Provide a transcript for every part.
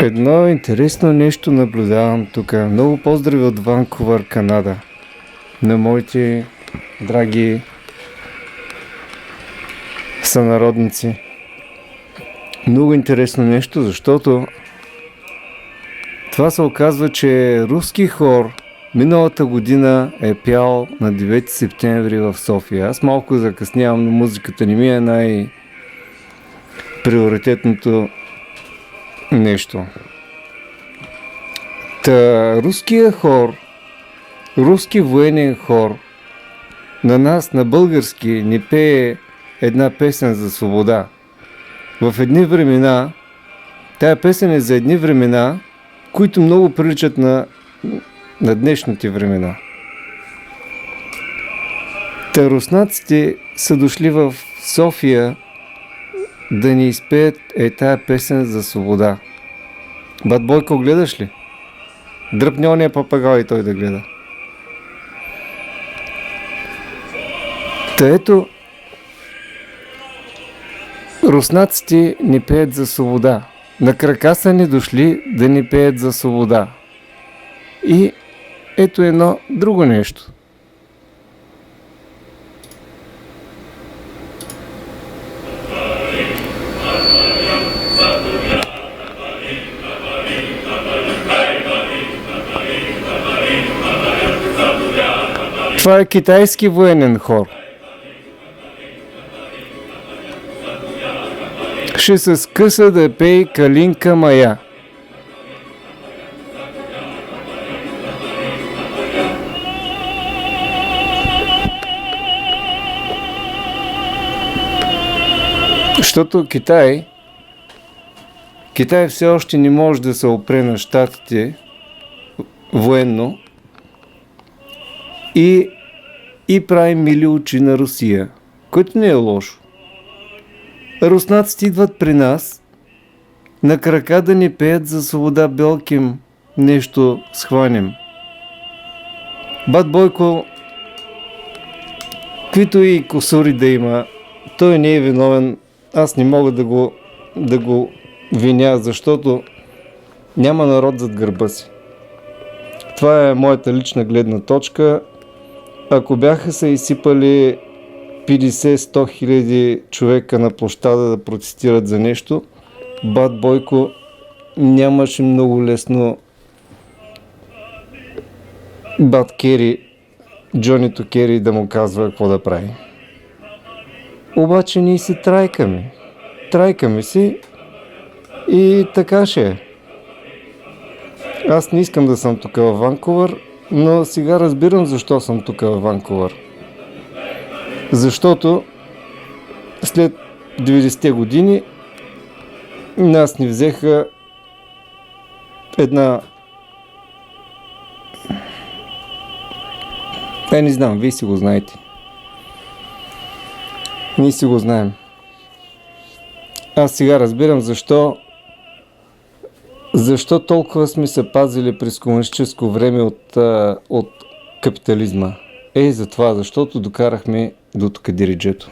Едно интересно нещо наблюдавам тук. Много поздрави от Ванкувър, Канада. На моите драги сънародници. Много интересно нещо, защото това се оказва, че руски хор миналата година е пял на 9 септември в София. Аз малко закъснявам, но музиката не ми е най-приоритетното нещо. Руския хор, руски военен хор на нас, на български, не пее една песен за свобода. В едни времена, тая песен е за едни времена, които много приличат на днешните времена. Руснаците са дошли в София да ни изпеят тая песен за свобода. Бат Бойко, гледаш ли? Дръпни ония папагал и той да гледа. Ето, руснаците ни пеят за свобода. На крака са ни дошли да ни пеят за свобода. И ето едно друго нещо. Това е китайски военен хор. Ще се скъса да пее Калинка Мая. Защото Китай все още не може да се опре на щатите военно и прави мили очи на Русия, което не е лошо. Руснаците идват при нас на крака да ни пеят за свобода, белким нещо схванем. Бат Бойко, каквито и косури да има, той не е виновен. Аз не мога да го виня, защото няма народ зад гърба си. Това е моята лична гледна точка. Ако бяха се изсипали 50-100 хиляди човека на площада да протестират за нещо, Бат Бойко нямаше много лесно Бат Кери, Джонито Кери да му казва какво да прави. Обаче ние си трайкаме. Трайкаме си и така ще е. Аз не искам да съм тук във Ванкувър, но сега разбирам защо съм тук във Ванкувър. Защото след 90-те години нас ни взеха една... не знам, вие си го знаете. Ние си го знаем. Аз сега разбирам защо толкова сме се пазили през комунистическо време от капитализма. Затова, защото докарахме до тук дириджето.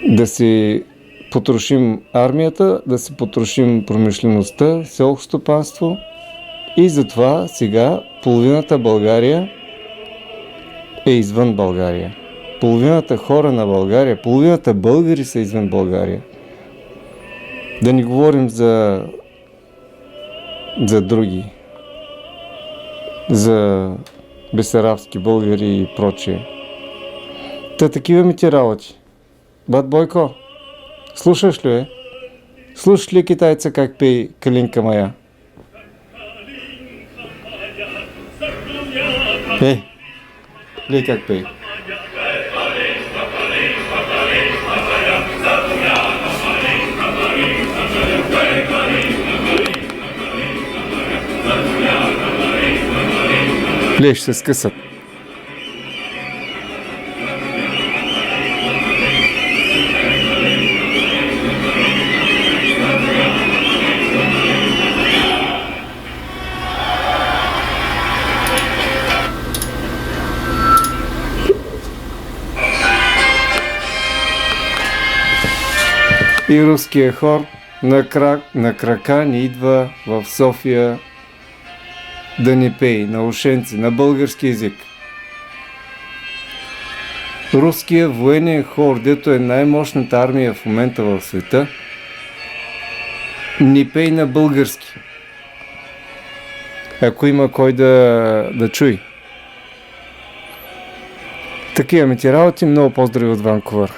Да си потрошим армията, да си потрошим промишлеността, селско стопанство и затова сега половината България е извън България. Половината хора на България, половината българи са извън България. Да не говорим за други, за бесарабски българи и прочее. Такива ми ти работи. Бат Бойко, слушаш ли Слушаш ли китайца как пее Калинка Мая? Ли как пее? Ще се скъсат. И руския хор на крака ни идва в София да ни пее на ушенци, на български език. Руския военен хор, дето е най-мощната армия в момента в света, ни пее на български. Ако има кой да чуи. Такива ми ти работи, много поздрави от Ванкувър.